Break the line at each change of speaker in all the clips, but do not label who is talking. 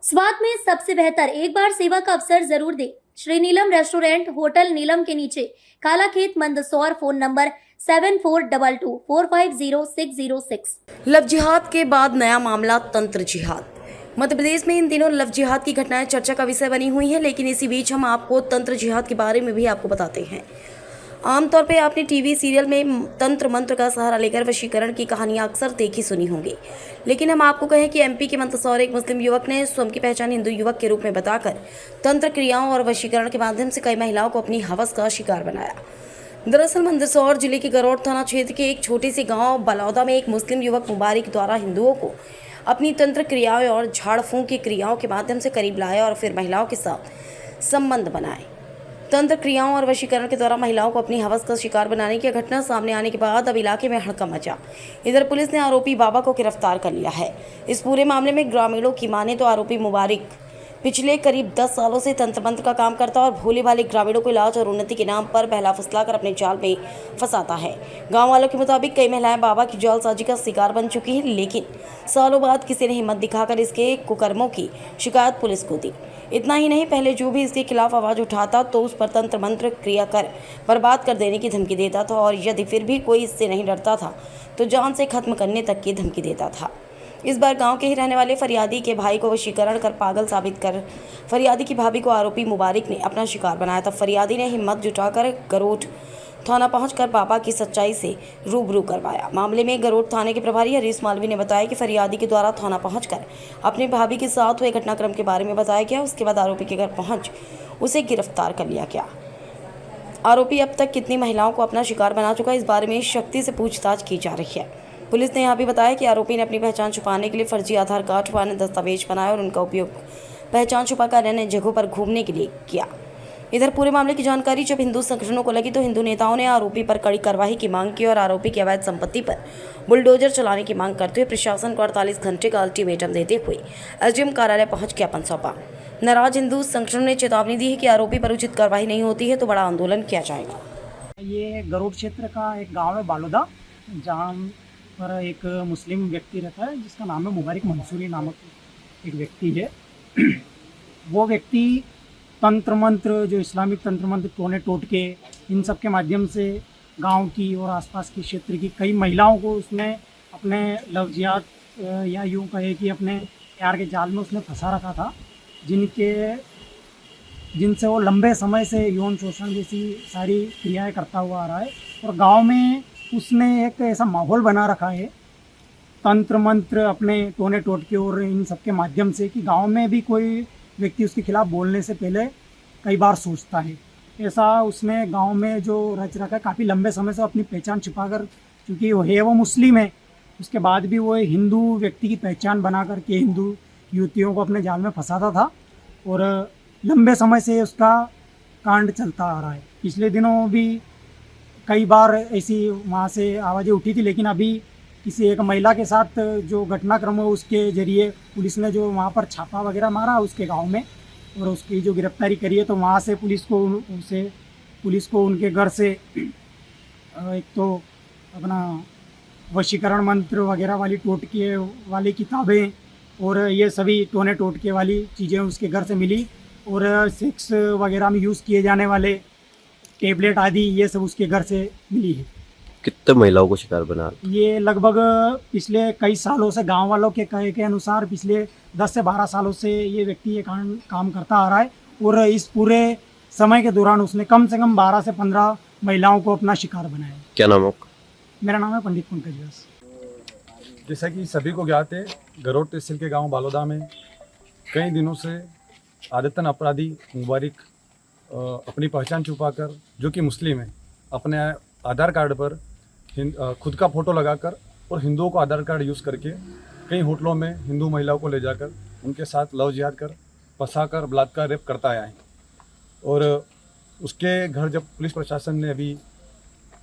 स्वाद में सबसे बेहतर एक बार सेवा का अवसर जरूर दे। श्री नीलम रेस्टोरेंट, होटल नीलम के नीचे, Kalakhet, Mandsaur. Phone number 7422450606।
Love जिहाद के बाद नया मामला तंत्र जिहाद। मध्य प्रदेश में इन दिनों लव जिहाद की घटनाएं चर्चा का विषय बनी हुई हैं, लेकिन इसी बीच हम आपको तंत्र जिहाद के बारे में भी आपको बताते हैं। आमतौर पे आपने टीवी सीरियल में तंत्र मंत्र का सहारा लेकर वशीकरण की कहानियां अक्सर देखी सुनी होंगी, लेकिन हम आपको कहें कि एमपी के मंदसौर एक मुस्लिम युवक ने स्वयं की पहचान हिंदू युवक के रूप में बताकर तंत्र क्रियाओं और वशीकरण के माध्यम से कई महिलाओं को अपनी हवस का शिकार बनाया। दरअसल मंदसौर जिले के गरौड़ थाना क्षेत्र के एक छोटे से गांव बलौदा में एक मुस्लिम युवक मुबारिक द्वारा हिंदुओं को अपनी तंत्र क्रियाओं और झाड़ फूंक की क्रियाओं के माध्यम से करीब लाया और फिर महिलाओं के साथ संबंध बनाए। तंत्र क्रियाओं और वशीकरण के द्वारा महिलाओं को अपनी हवस का शिकार बनाने की घटना सामने आने के बाद अब इलाके में हड़कंप मचा। इधर पुलिस ने आरोपी बाबा को गिरफ्तार कर लिया है। इस पूरे मामले में ग्रामीणों की माने तो आरोपी मुबारिक पिछले करीब 10 सालों से तंत्र मंत्र का काम करता और भोले भाले ग्रामीणों को इलाज और उन्नति के नाम पर बहला फुसलाकर अपने जाल में फंसाता है। गांव वालों के मुताबिक कई महिलाएं बाबा की जालसाजी का शिकार बन चुकी हैं, लेकिन सालों बाद किसी ने हिम्मत दिखाकर इसके कुकर्मों की शिकायत पुलिस को दी। इतना ही नहीं, पहले जो भी इसके खिलाफ आवाज उठाता तो उस पर तंत्र मंत्र क्रिया कर बर्बाद कर देने की धमकी देता था, और यदि फिर भी कोई इससे नहीं डरता था तो जान से खत्म करने तक की धमकी देता था। इस बार गांव के ही रहने वाले फरियादी के भाई को वशीकरण कर पागल साबित कर फरियादी की भाभी को आरोपी मुबारिक ने अपना शिकार बनाया। तब फरियादी ने हिम्मत जुटाकर गरौड़ थाना पहुंचकर बाबा की सच्चाई से रूबरू करवाया। मामले में गरौड़ थाने के प्रभारी हरीश मालवी ने बताया कि फरियादी के द्वारा थाना पहुंचकर अपनी भाभी के साथ हुए घटनाक्रम के बारे में बताया गया। उसके बाद आरोपी के घर पहुंच उसे गिरफ्तार कर लिया गया। आरोपी अब तक कितनी महिलाओं को अपना शिकार बना चुका है, इस बारे में शक्ति से पूछताछ की जा रही है। पुलिस ने यह भी बताया कि आरोपी ने अपनी पहचान छुपाने के लिए फर्जी आधार कार्ड व अन्य दस्तावेज बनाए और उनका उपयोग पहचान छुपाकर अन्य जगहों पर घूमने के लिए किया। इधर पूरे मामले की जानकारी जब हिंदू संगठनों को लगी तो हिंदू नेताओं ने आरोपी पर कड़ी कार्रवाई की मांग की और आरोपी की अवैध संपत्ति पर बुलडोजर चलाने की मांग करते हुए प्रशासन को 48 घंटे का अल्टीमेटम देते हुए एसडीएम कार्यालय पहुंच ज्ञापन सौंपा। नाराज हिंदू संगठनों ने चेतावनी दी है कि आरोपी पर उचित कार्रवाई नहीं होती है तो बड़ा आंदोलन किया जाएगा।
ये गरुड़ क्षेत्र का एक गांव है बालोदा, जहाँ पर एक मुस्लिम व्यक्ति रहता है जिसका नाम है मुबारिक मंसूरी नामक एक व्यक्ति है। वो व्यक्ति तंत्र मंत्र, जो इस्लामिक तंत्र मंत्र, टोने टोटके, इन सब के माध्यम से गांव की और आसपास के क्षेत्र की कई महिलाओं को उसने अपने लव जिहाद या यूँ कहे कि अपने प्यार के जाल में उसने फंसा रखा था, जिनसे वो लंबे समय से यौन शोषण जैसी सारी क्रियाएं करता हुआ आ रहा है। और गांव में उसने एक ऐसा माहौल बना रखा है तंत्र मंत्र, अपने टोने टोटके और इन सब के माध्यम से कि गांव में भी कोई व्यक्ति उसके खिलाफ बोलने से पहले कई बार सोचता है। ऐसा उसने गांव में जो रच रखा है, काफ़ी लंबे समय से अपनी पहचान छुपाकर, क्योंकि वो मुस्लिम है, उसके बाद भी वो हिंदू व्यक्ति की पहचान बना करके हिंदू युवतियों को अपने जाल में फंसाता था और लंबे समय से उसका कांड चलता आ रहा है। पिछले दिनों भी कई बार ऐसी वहाँ से आवाज़ें उठी थी, लेकिन अभी किसी एक महिला के साथ जो घटनाक्रम हो उसके ज़रिए पुलिस ने जो वहाँ पर छापा वगैरह मारा उसके गांव में और उसकी जो गिरफ्तारी करी है, तो वहाँ से पुलिस को उनके घर से एक तो अपना वशीकरण मंत्र वगैरह वाली टोटके वाली किताबें और ये सभी टोने टोटके वाली चीज़ें उसके घर से मिली और सेक्स वगैरह में यूज़ किए जाने वाले टेबलेट आदि ये सब उसके घर से मिली है।
कितने महिलाओं को शिकार बना?
ये लगभग पिछले कई सालों से गांव वालों के कहे के अनुसार पिछले 10 से 12 सालों से ये व्यक्ति ये काम करता आ रहा है और इस पूरे समय के दौरान उसने कम से कम 12 से 15 महिलाओं को अपना शिकार बनाया।
क्या नाम है?
मेरा नाम है पंडित पंकज व्यास।
जैसा कि सभी को ज्ञात है, गरौड़ तहसील के गांव बालोदा में कई दिनों से आदतन अपराधी मुबारिक अपनी पहचान छुपाकर, जो कि मुस्लिम है, अपने आधार कार्ड पर खुद का फ़ोटो लगाकर और हिंदुओं को आधार कार्ड यूज़ करके कई होटलों में हिंदू महिलाओं को ले जाकर उनके साथ लव जिहाद कर फंसाकर बलात्कार रेप करता आया है। और उसके घर जब पुलिस प्रशासन ने अभी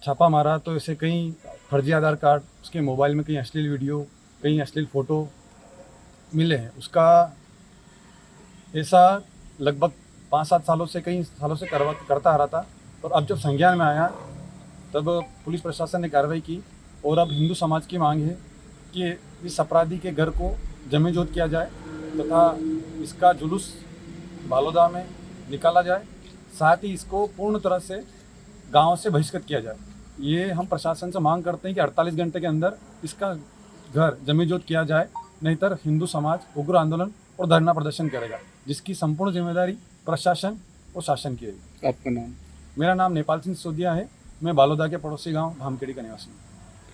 छापा मारा तो ऐसे कई फर्जी आधार कार्ड, उसके मोबाइल में कई अश्लील वीडियो, कई अश्लील फ़ोटो मिले हैं। उसका ऐसा लगभग 5-7 सालों से कई सालों से करता आ रहा था और अब जब संज्ञान में आया तब पुलिस प्रशासन ने कार्रवाई की और अब हिंदू समाज की मांग है कि इस अपराधी के घर को जमीन जोत किया जाए तथा इसका जुलूस बालोदा में निकाला जाए, साथ ही इसको पूर्ण तरह से गांव से बहिष्कृत किया जाए। ये हम प्रशासन से मांग करते हैं कि 48 घंटे के अंदर इसका घर जमीजोत किया जाए, नहीं तो हिंदू समाज उग्र आंदोलन और धरना प्रदर्शन करेगा, जिसकी संपूर्ण जिम्मेदारी प्रशासन और शासन की है।
आपका नाम?
मेरा नाम नेपाल सिंह सिसोदिया है। मैं बालोदा के पड़ोसी गांव भामखेड़ी का निवासी हूँ।